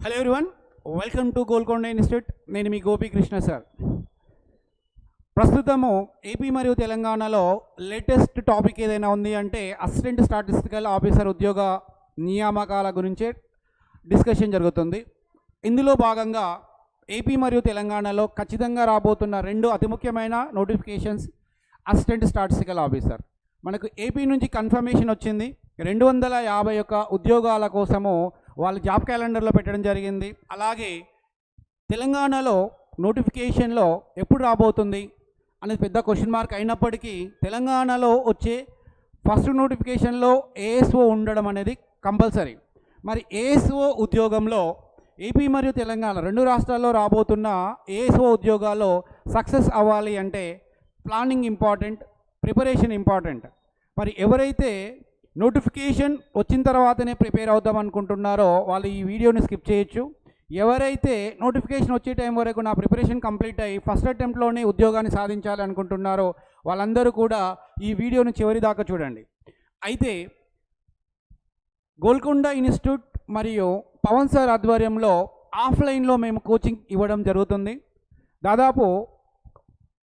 Hello everyone, welcome to Golconda institute. నేను మీ Gopikrishna sir. ప్రస్తుతము AP మరియు తెలంగాణలో లేటెస్ట్ టాపిక్ ఏదైనా ఉంది అంటే అసిస్టెంట్ స్టాటిస్టికల్ ఆఫీసర్ ఉద్యోగ నియామకాల గురించే డిస్కషన్ జరుగుతుంది. ఇందులో భాగంగా ఏపీ మరియు తెలంగాణలో ఖచ్చితంగా రాబోతున్న రెండు అతి ముఖ్యమైన నోటిఫికేషన్స్ అసిస్టెంట్ స్టాటిస్టికల్ ఆఫీసర్. మనకు ఏపీ నుంచి కన్ఫర్మేషన్ వచ్చింది. 251 ఉద్యోగాల కోసము వాళ్ళు జాబ్ క్యాలెండర్లో పెట్టడం జరిగింది. అలాగే తెలంగాణలో నోటిఫికేషన్లో ఎప్పుడు రాబోతుంది అనేది పెద్ద క్వశ్చన్ మార్క్ అయినప్పటికీ తెలంగాణలో వచ్చే ఫస్ట్ నోటిఫికేషన్లో ఏఎస్ఓ ఉండడం అనేది కంపల్సరీ. మరి ఏఎస్ఓ ఉద్యోగంలో ఏపీ మరియు తెలంగాణ రెండు రాష్ట్రాల్లో రాబోతున్న ఏఎస్ఓ ఉద్యోగాల్లో సక్సెస్ అవ్వాలి అంటే ప్లానింగ్ ఇంపార్టెంట్, ప్రిపరేషన్ ఇంపార్టెంట్. మరి ఎవరైతే నోటిఫికేషన్ వచ్చిన తర్వాతనే ప్రిపేర్ అవుదాం అనుకుంటున్నారో వాళ్ళు ఈ వీడియోని స్కిప్ చేయొచ్చు. ఎవరైతే నోటిఫికేషన్ వచ్చే టైం వరకు నా ప్రిపరేషన్ కంప్లీట్ అయ్యి ఫస్ట్ అటెంప్ట్లోనే ఉద్యోగాన్ని సాధించాలి అనుకుంటున్నారో వాళ్ళందరూ కూడా ఈ వీడియోని చివరి దాకా చూడండి. అయితే గోల్కొండ ఇన్స్టిట్యూట్ మరియు పవన్ సార్ ఆధ్వర్యంలో ఆఫ్లైన్లో మేము కోచింగ్ ఇవ్వడం జరుగుతుంది. దాదాపు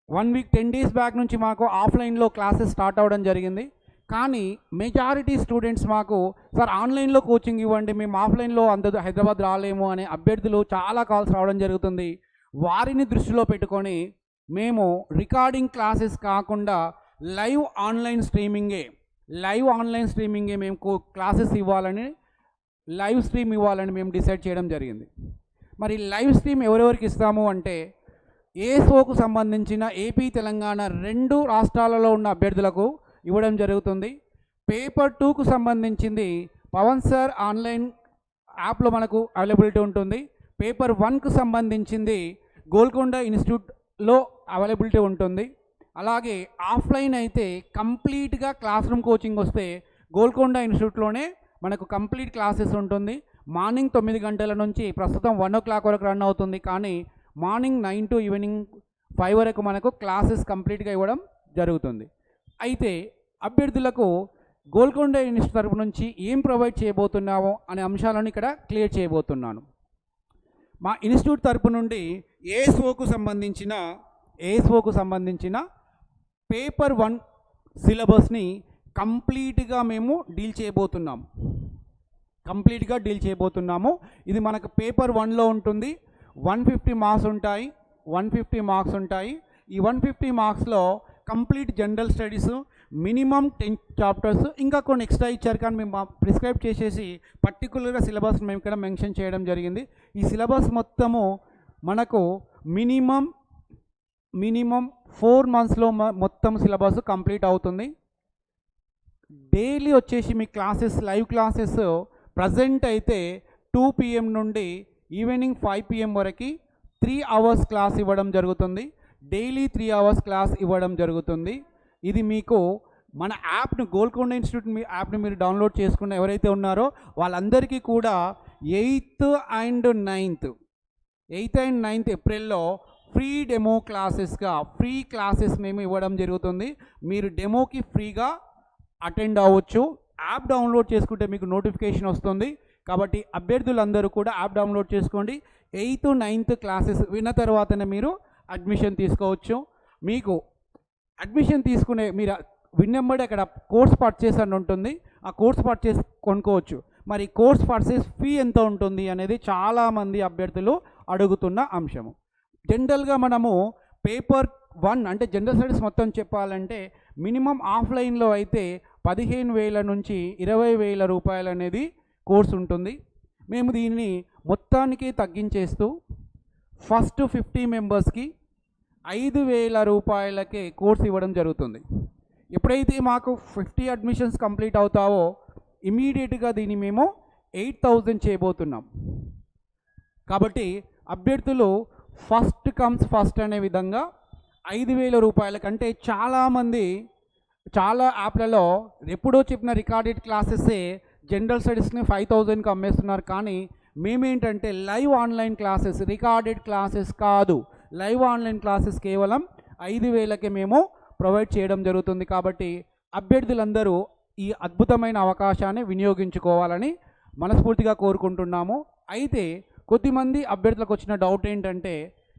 1 వీక్ 10 డేస్ బ్యాక్ నుంచి మాకు ఆఫ్లైన్లో క్లాసెస్ స్టార్ట్ అవ్వడం జరిగింది. కానీ మెజారిటీ స్టూడెంట్స్ మాకు సార్ ఆన్లైన్లో కోచింగ్ ఇవ్వండి, మేము ఆఫ్లైన్లో హైదరాబాద్ రాలేము అనే అభ్యర్థులు చాలా కాల్స్ రావడం జరుగుతుంది. వారిని దృష్టిలో పెట్టుకొని మేము రికార్డింగ్ క్లాసెస్ కాకుండా లైవ్ ఆన్లైన్ స్ట్రీమింగే మేము క్లాసెస్ ఇవ్వాలని, లైవ్ స్ట్రీమ్ ఇవ్వాలని మేము డిసైడ్ చేయడం జరిగింది. మరి లైవ్ స్ట్రీమ్ ఎవరెవరికి ఇస్తాము అంటే ఏఎస్ఓకు సంబంధించిన ఏపీ తెలంగాణ రెండు రాష్ట్రాలలో ఉన్న అభ్యర్థులకు ఇవ్వడం జరుగుతుంది. పేపర్ 2కు సంబంధించింది పవన్ సార్ ఆన్లైన్ యాప్లో మనకు అవైలబిలిటీ ఉంటుంది. పేపర్ 1కు సంబంధించింది గోల్కొండ ఇన్స్టిట్యూట్లో అవైలబిలిటీ ఉంటుంది. అలాగే ఆఫ్లైన్ అయితే కంప్లీట్గా క్లాస్ రూమ్ కోచింగ్ వస్తే గోల్కొండ ఇన్స్టిట్యూట్లోనే మనకు కంప్లీట్ క్లాసెస్ ఉంటుంది. మార్నింగ్ 9 గంటల నుంచి ప్రస్తుతం 1 o'clock వరకు రన్ అవుతుంది. కానీ మార్నింగ్ 9 to ఈవినింగ్ 5 వరకు మనకు క్లాసెస్ కంప్లీట్గా ఇవ్వడం జరుగుతుంది. అయితే అభ్యర్థులకు గోల్కొండ ఇన్స్టిట్యూట్ తరపు నుంచి ఏం ప్రొవైడ్ చేయబోతున్నామో అనే అంశాలను ఇక్కడ క్లియర్ చేయబోతున్నాను. మా ఇన్స్టిట్యూట్ తరపు నుండి ఏఎస్ఓకు సంబంధించిన పేపర్ 1 సిలబస్ని కంప్లీట్గా మేము డీల్ చేయబోతున్నాము. ఇది మనకు పేపర్ 1లో ఉంటుంది. 150 మార్క్స్ ఉంటాయి. ఈ 150 మార్క్స్లో complete general studies, minimum 10 chapters, ఇంకా కొన్ని ఎక్స్ట్రా ఇచ్చారు. కానీ మేము ప్రిస్క్రైబ్ చేసేసి పర్టికులర్గా సిలబస్ మేము ఇక్కడ మెన్షన్ చేయడం జరిగింది. ఈ సిలబస్ మొత్తము మనకు మినిమం 4 monthsలో మొత్తం సిలబస్ కంప్లీట్ అవుతుంది. డైలీ వచ్చేసి మీ క్లాసెస్, లైవ్ క్లాసెస్ ప్రజెంట్ అయితే 2 PM నుండి ఈవినింగ్ 5 PM వరకు 3 hours క్లాస్ ఇవ్వడం జరుగుతుంది. డైలీ 3 hours క్లాస్ ఇవ్వడం జరుగుతుంది. ఇది మీకు మన యాప్ను, గోల్కొండ ఇన్స్టిట్యూట్ మీ యాప్ని మీరు డౌన్లోడ్ చేసుకున్న ఎవరైతే ఉన్నారో వాళ్ళందరికీ కూడా 8th and 9th ఏప్రిల్లో ఫ్రీ డెమో ఫ్రీ క్లాసెస్ మేము ఇవ్వడం జరుగుతుంది. మీరు డెమోకి ఫ్రీగా అటెండ్ అవ్వచ్చు. యాప్ డౌన్లోడ్ చేసుకుంటే మీకు నోటిఫికేషన్ వస్తుంది. కాబట్టి అభ్యర్థులందరూ కూడా యాప్ డౌన్లోడ్ చేసుకోండి. 8th, 9th క్లాసెస్ విన్న తర్వాతనే మీరు అడ్మిషన్ తీసుకోవచ్చు. మీకు అడ్మిషన్ తీసుకునే మీరు విన్నెంబడి అక్కడ కోర్స్ పర్చేస్ అని ఉంటుంది. ఆ కోర్స్ పర్చేస్ కొనుక్కోవచ్చు. మరి కోర్స్ పర్చేస్ ఫీ ఎంత ఉంటుంది అనేది చాలామంది అభ్యర్థులు అడుగుతున్న అంశము. జనరల్గా మనము పేపర్ 1 అంటే జనరల్ స్టడీస్ మొత్తం చెప్పాలంటే మినిమం ఆఫ్లైన్లో అయితే 15,000 నుంచి 20,000 రూపాయలు అనేది కోర్స్ ఉంటుంది. మేము దీన్ని మొత్తానికి తగ్గించేస్తూ ఫస్ట్ 50 మెంబర్స్కి 5,000 రూపాయలకే కోర్స్ ఇవ్వడం జరుగుతుంది. ఎప్పుడైతే మాకు 50 అడ్మిషన్స్ కంప్లీట్ అవుతావో ఇమీడియట్గా దీన్ని మేము 8,000 చేయబోతున్నాం. కాబట్టి అభ్యర్థులు ఫస్ట్ కమ్స్ ఫస్ట్ అనే విధంగా 5,000 రూపాయల కంటే చాలా యాప్లలో ఎప్పుడో చెప్పిన రికార్డెడ్ క్లాసెసే జనరల్ స్టడీస్ని 5,000కి అమ్మేస్తున్నారు. కానీ మేమేంటంటే live online classes, recorded classes కాదు, లైవ్ ఆన్లైన్ క్లాసెస్ కేవలం 5,000కే మేము ప్రొవైడ్ చేయడం జరుగుతుంది. కాబట్టి అభ్యర్థులందరూ ఈ అద్భుతమైన అవకాశాన్ని వినియోగించుకోవాలని మనస్ఫూర్తిగా కోరుకుంటున్నాము. అయితే కొద్దిమంది అభ్యర్థులకు వచ్చిన డౌట్ ఏంటంటే,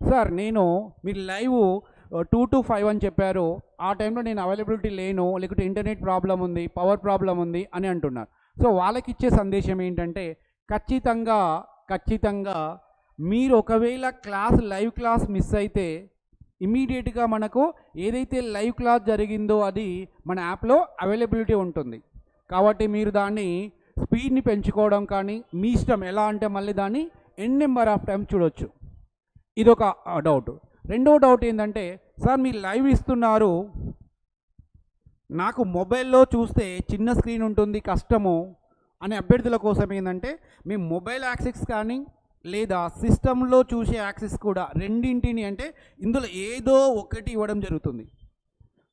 సార్ నేను మీరు లైవ్ 2 to 5 అని చెప్పారు, ఆ టైంలో నేను అవైలబిలిటీ లేను, లేకపోతే ఇంటర్నెట్ ప్రాబ్లం ఉంది, పవర్ ప్రాబ్లం ఉంది అని అంటున్నారు. సో వాళ్ళకి ఇచ్చే సందేశం ఏంటంటే, ఖచ్చితంగా మీరు ఒకవేళ లైవ్ క్లాస్ మిస్ అయితే ఇమీడియట్గా మనకు ఏదైతే లైవ్ క్లాస్ జరిగిందో అది మన యాప్లో అవైలబిలిటీ ఉంటుంది. కాబట్టి మీరు దాన్ని స్పీడ్ని పెంచుకోవడం కానీ మీ ఇష్టం, ఎలా అంటే మళ్ళీ దాన్ని ఎన్ నెంబర్ ఆఫ్ టైం చూడొచ్చు. ఇదొక డౌట్. రెండో డౌట్ ఏంటంటే, సార్ మీరు లైవ్ ఇస్తున్నారు, నాకు మొబైల్లో చూస్తే చిన్న స్క్రీన్ ఉంటుంది, కష్టము అనే అభ్యర్థుల కోసం ఏంటంటే, మేము మొబైల్ యాక్సెస్ కానీ లేదా సిస్టంలో చూసే యాక్సెస్ కూడా రెండింటిని, అంటే ఇందులో ఏదో ఒకటి ఇవ్వడం జరుగుతుంది.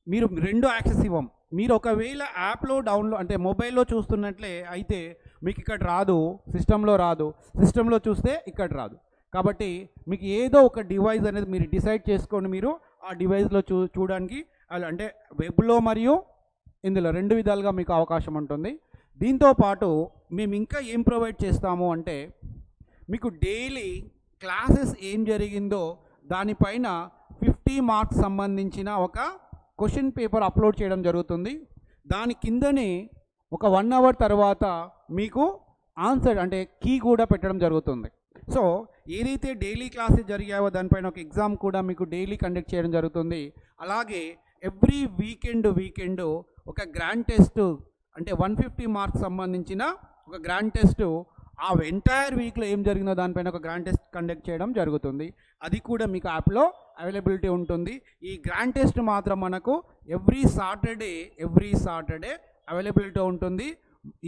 మీరు రెండు యాక్సెస్ ఇవ్వం. మీరు ఒకవేళ యాప్లో డౌన్లోడ్ అంటే మొబైల్లో చూస్తున్నట్లే అయితే మీకు ఇక్కడ రాదు, సిస్టంలో రాదు, సిస్టంలో చూస్తే ఇక్కడ రాదు. కాబట్టి మీకు ఏదో ఒక డివైస్ అనేది మీరు డిసైడ్ చేసుకోండి. మీరు ఆ డివైస్లో చూడడానికి అంటే వెబ్లో మరియు ఇందులో రెండు విధాలుగా మీకు అవకాశం ఉంటుంది. దీంతోపాటు మేము ఇంకా ఏం ప్రొవైడ్ చేస్తాము అంటే, మీకు డైలీ క్లాసెస్ ఏం జరిగిందో దానిపైన 50 మార్క్స్ సంబంధించిన ఒక క్వశ్చన్ పేపర్ అప్లోడ్ చేయడం జరుగుతుంది. దాని కిందనే ఒక 1 అవర్ తర్వాత మీకు ఆన్సర్ అంటే కీ కూడా పెట్టడం జరుగుతుంది. సో ఏదైతే డైలీ క్లాసెస్ జరిగాయో దానిపైన ఒక ఎగ్జామ్ కూడా మీకు డైలీ కండక్ట్ చేయడం జరుగుతుంది. అలాగే ఎవ్రీ వీకెండ్ ఒక గ్రాండ్ టెస్ట్ అంటే 150 మార్క్స్ సంబంధించిన ఒక గ్రాండ్ టెస్ట్, ఆ ఎంటైర్ వీక్లో ఏం జరిగిందో దానిపైన ఒక గ్రాండ్ టెస్ట్ కండక్ట్ చేయడం జరుగుతుంది. అది కూడా మీకు యాప్లో అవైలబిలిటీ ఉంటుంది. ఈ గ్రాండ్ టెస్ట్ మాత్రం మనకు ఎవ్రీ సాటర్డే అవైలబిలిటీ ఉంటుంది.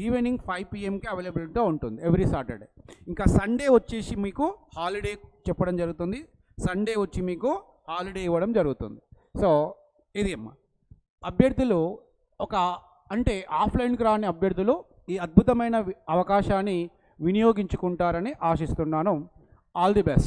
ఈవినింగ్ 5 PM అవైలబిలిటీ ఉంటుంది ఎవ్రీ సాటర్డే. ఇంకా సండే వచ్చేసి మీకు హాలిడే చెప్పడం జరుగుతుంది. సండే వచ్చి మీకు హాలిడే ఇవ్వడం జరుగుతుంది. సో ఇది అమ్మా అభ్యర్థులు అంటే ఆఫ్లైన్కి రాని అభ్యర్థులు ఈ అద్భుతమైన అవకాశాన్ని వినియోగించుకుంటారని ఆశిస్తున్నాను. All the best.